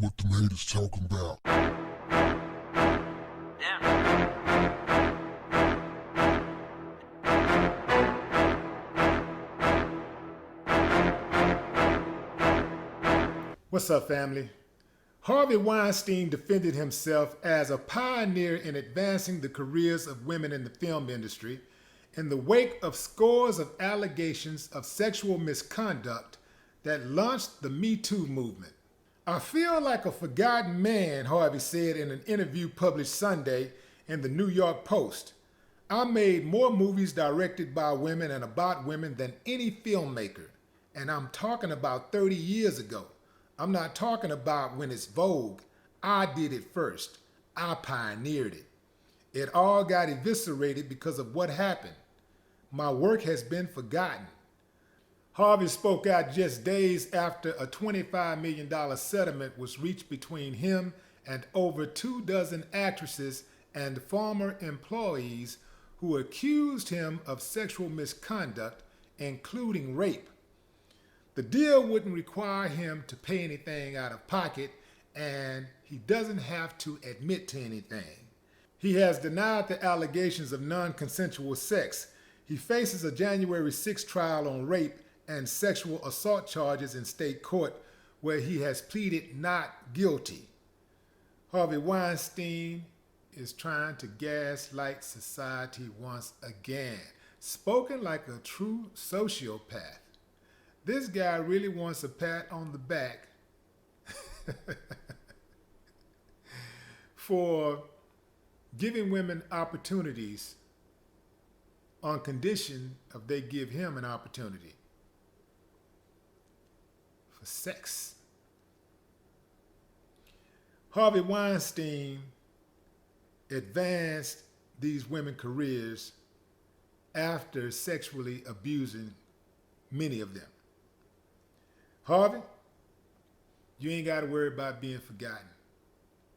what the haters talking about. What's up, family? Harvey Weinstein defended himself as a pioneer in advancing the careers of women in the film industry in the wake of scores of allegations of sexual misconduct that launched the Me Too movement. I feel like a forgotten man, Harvey said in an interview published Sunday in the New York Post. I made more movies directed by women and about women than any filmmaker, and I'm talking about 30 years ago. I'm not talking about when it's vogue. I did it first. I pioneered it. It all got eviscerated because of what happened. My work has been forgotten. Harvey spoke out just days after a $25 million settlement was reached between him and over 24 actresses and former employees who accused him of sexual misconduct, including rape. The deal wouldn't require him to pay anything out of pocket, and he doesn't have to admit to anything. He has denied the allegations of non-consensual sex. He faces a January 6th trial on rape and sexual assault charges in state court, where he has pleaded not guilty. Harvey Weinstein is trying to gaslight society once again. Spoken like a true sociopath. This guy really wants a pat on the back for giving women opportunities on condition of they give him an opportunity for sex. Harvey Weinstein advanced these women's careers after sexually abusing many of them. Harvey, you ain't got to worry about being forgotten.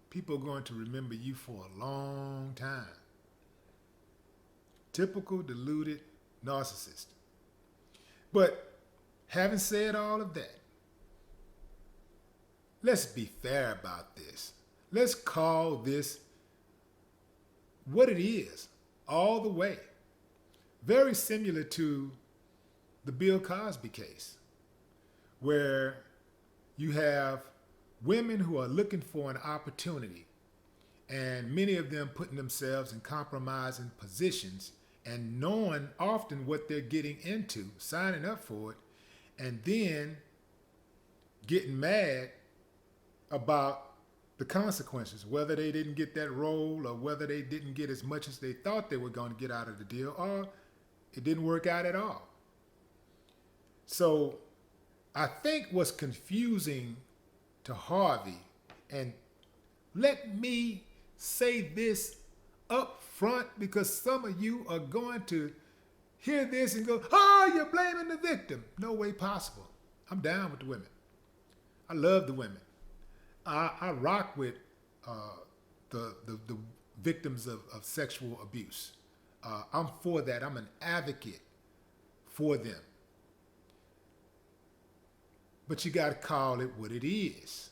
People are going to remember you for a long time. Typical deluded narcissist. But having said all of that, let's be fair about this. Let's call this what it is, all the way. Very similar to the Bill Cosby case, where you have women who are looking for an opportunity, and many of them putting themselves in compromising positions and knowing often what they're getting into, signing up for it, and then getting mad about the consequences, whether they didn't get that role or whether they didn't get as much as they thought they were going to get out of the deal, or it didn't work out at all. So I think what's confusing to Harvey, and let me say this up front because some of you are going to hear this and go, oh, you're blaming the victim. No way possible. I'm down with the women. I love the women. I rock with the victims of sexual abuse. I'm for that. I'm an advocate for them. But you got to call it what it is.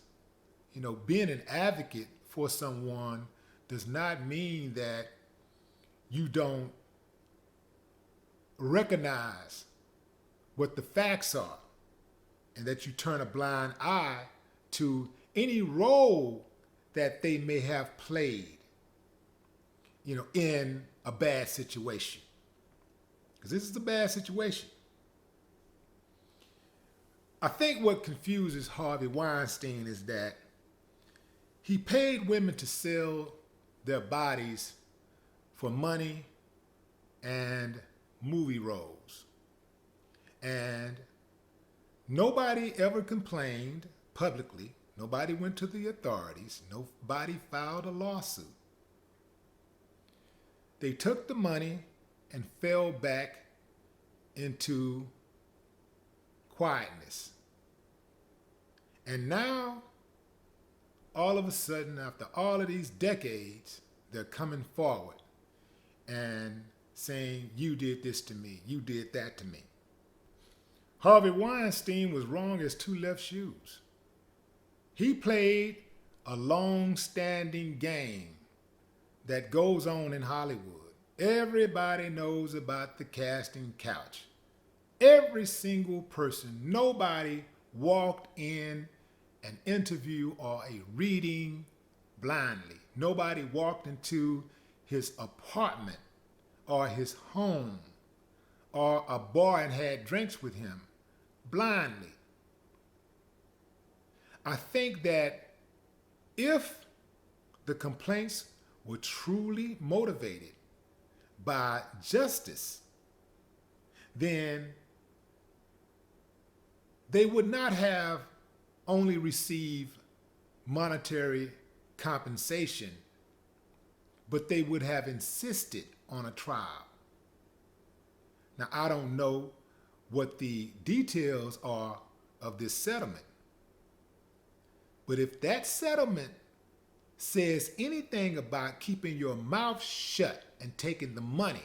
You know, being an advocate for someone does not mean that you don't recognize what the facts are and that you turn a blind eye to any role that they may have played, you know, in a bad situation. Because this is a bad situation. I think what confuses Harvey Weinstein is that he paid women to sell their bodies for money and movie roles. And nobody ever complained publicly. Nobody went to the authorities. Nobody filed a lawsuit. They took the money and fell back into quietness. And now, all of a sudden, after all of these decades, they're coming forward and saying, you did this to me, you did that to me. Harvey Weinstein was wrong as two left shoes. He played a long-standing game that goes on in Hollywood. Everybody knows about the casting couch. Every single person, nobody walked in an interview or a reading blindly. Nobody walked into his apartment or his home or a bar and had drinks with him blindly. I think that if the complaints were truly motivated by justice, then they would not have only received monetary compensation, but they would have insisted on a trial. Now, I don't know what the details are of this settlement, but if that settlement says anything about keeping your mouth shut and taking the money,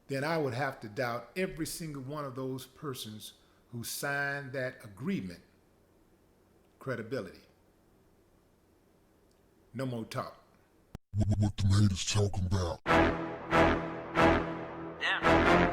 then I would have to doubt every single one of those persons who signed that agreement credibility. No more talk. What the haters talking about? Yeah.